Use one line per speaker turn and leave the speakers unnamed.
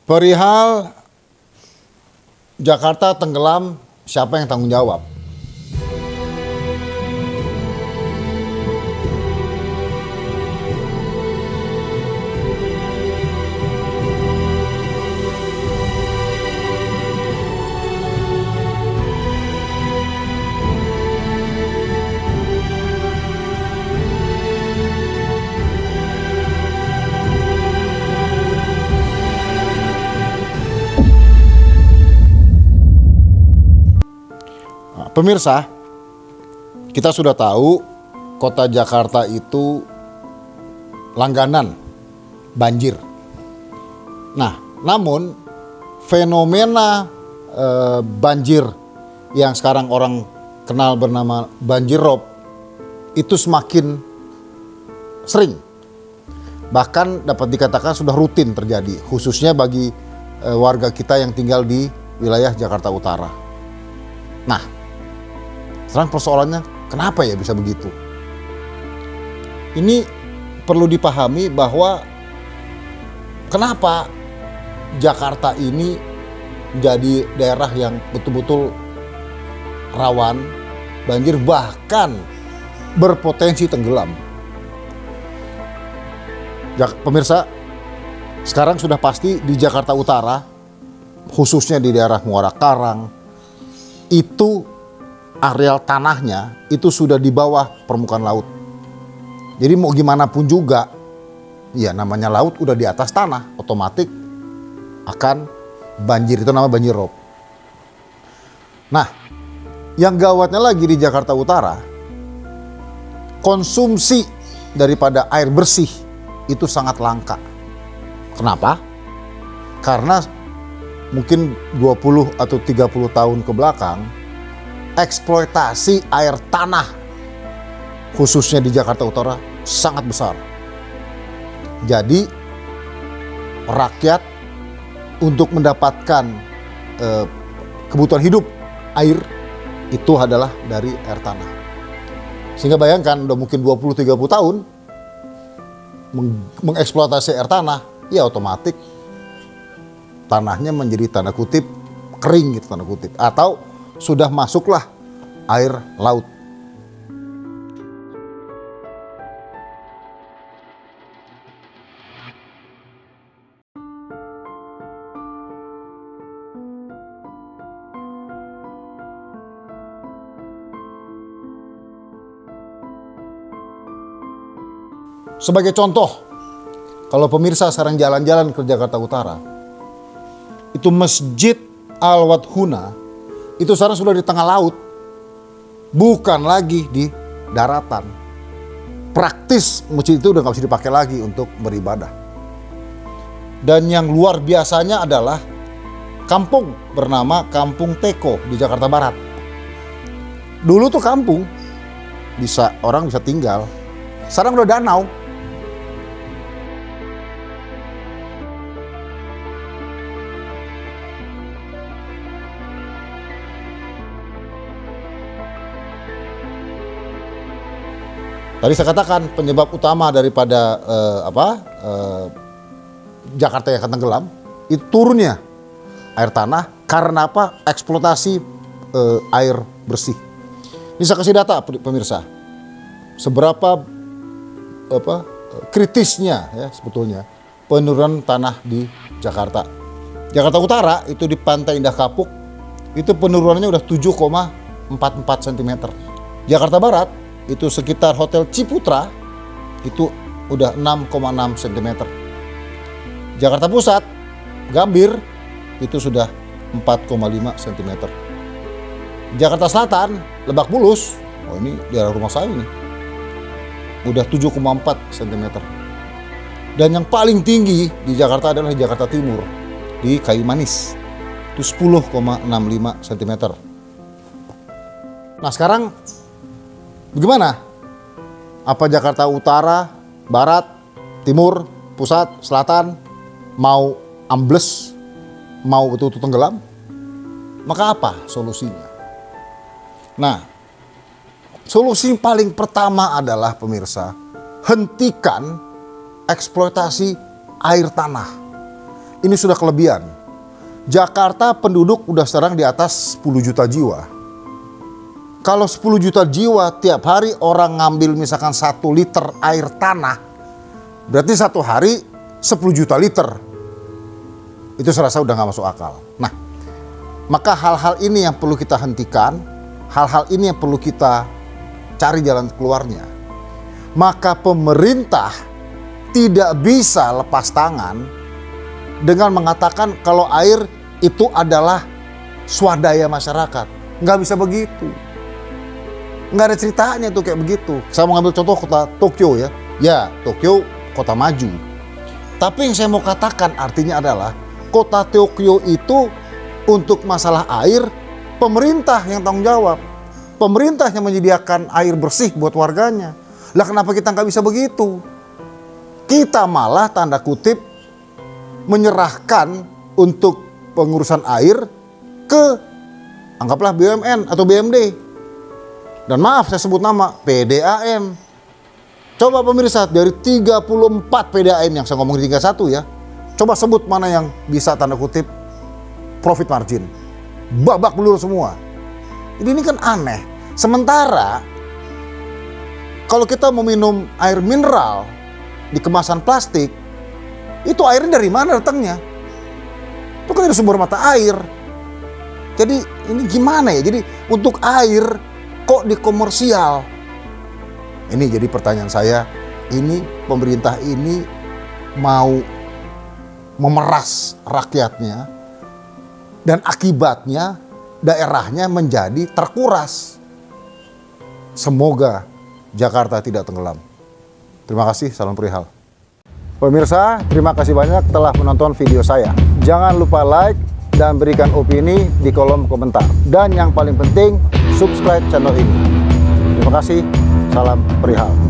Perihal Jakarta tenggelam, siapa yang tanggung jawab? Pemirsa, kita sudah tahu kota Jakarta itu langganan banjir. Nah, namun fenomena banjir yang sekarang orang kenal bernama banjir rob itu semakin sering. Bahkan dapat dikatakan sudah rutin terjadi, khususnya bagi warga kita yang tinggal di wilayah Jakarta Utara. Nah, sekarang persoalannya, kenapa ya bisa begitu? Ini perlu dipahami bahwa kenapa Jakarta ini jadi daerah yang betul-betul rawan banjir, bahkan berpotensi tenggelam. Pemirsa, sekarang sudah pasti di Jakarta Utara, khususnya di daerah Muara Karang, itu areal tanahnya itu sudah di bawah permukaan laut. Jadi mau gimana pun juga, ya namanya laut udah di atas tanah, otomatis akan banjir, itu nama banjir rob. Nah, yang gawatnya lagi di Jakarta Utara, konsumsi daripada air bersih itu sangat langka. Kenapa? Karena mungkin 20 atau 30 tahun ke belakang, eksploitasi air tanah khususnya di Jakarta Utara sangat besar. Jadi rakyat untuk mendapatkan kebutuhan hidup air itu adalah dari air tanah. Sehingga bayangkan udah mungkin 20-30 tahun mengeksploitasi air tanah, ya otomatis tanahnya menjadi tanda kutip kering gitu, tanda kutip, atau sudah masuklah air laut. Sebagai contoh, kalau pemirsa sekarang jalan-jalan ke Jakarta Utara, itu Masjid Al-Wadhuna itu sekarang sudah di tengah laut, bukan lagi di daratan. Praktis masjid itu udah gak bisa dipakai lagi untuk beribadah. Dan yang luar biasanya adalah kampung bernama Kampung Teko di Jakarta Barat. Dulu tuh kampung orang bisa tinggal, sekarang udah danau. Tadi saya katakan penyebab utama daripada Jakarta yang akan tenggelam itu turunnya air tanah karena apa? Eksploitasi air bersih. Ini saya kasih data pemirsa, seberapa kritisnya ya sebetulnya penurunan tanah di Jakarta. Jakarta Utara itu di Pantai Indah Kapuk itu penurunannya udah 7,44 cm. Jakarta Barat itu sekitar Hotel Ciputra itu udah 6,6 cm. Jakarta Pusat, Gambir itu sudah 4,5 cm. Jakarta Selatan, Lebak Bulus, oh ini daerah rumah saya ini, udah 7,4 cm. Dan yang paling tinggi di Jakarta adalah di Jakarta Timur, di Kayu Manis, itu 10,65 cm. Nah sekarang bagaimana? Apa Jakarta Utara, Barat, Timur, Pusat, Selatan mau ambles, mau betul-betul tenggelam? Maka apa solusinya? Nah, solusi paling pertama adalah pemirsa, hentikan eksploitasi air tanah. ini sudah kelebihan. Jakarta penduduk udah sekarang di atas 10 juta jiwa. Kalau 10 juta jiwa tiap hari orang ngambil misalkan 1 liter air tanah, berarti satu hari 10 juta liter. Itu saya rasa udah gak masuk akal. Nah, maka hal-hal ini yang perlu kita hentikan, hal-hal ini yang perlu kita cari jalan keluarnya. Maka pemerintah tidak bisa lepas tangan dengan mengatakan kalau air itu adalah swadaya masyarakat. Nggak bisa begitu. Nggak ada ceritanya tuh kayak begitu. Saya mau ngambil contoh kota Tokyo ya. Ya, Tokyo kota maju. Tapi yang saya mau katakan artinya adalah kota Tokyo itu untuk masalah air, pemerintah yang tanggung jawab. Pemerintah yang menyediakan air bersih buat warganya. Lah kenapa kita nggak bisa begitu? Kita malah tanda kutip menyerahkan untuk pengurusan air ke anggaplah BUMN atau BMD. Dan maaf saya sebut nama PDAM. Coba pemirsa dari 34 PDAM yang saya ngomongin 31 ya. Coba sebut mana yang bisa tanda kutip profit margin. Babak belur semua. Jadi ini kan aneh. Sementara kalau kita mau minum air mineral di kemasan plastik, itu airnya dari mana datangnya? Itu kan dari sumber mata air. Jadi ini gimana ya? Jadi untuk air kok dikomersial? Ini jadi pertanyaan saya, ini pemerintah ini mau memeras rakyatnya dan akibatnya daerahnya menjadi terkuras. Semoga Jakarta tidak tenggelam. Terima kasih, salam perihal. Pemirsa, terima kasih banyak telah menonton video saya. Jangan lupa like dan berikan opini di kolom komentar. Dan yang paling penting, subscribe channel ini. Terima kasih, salam perihal.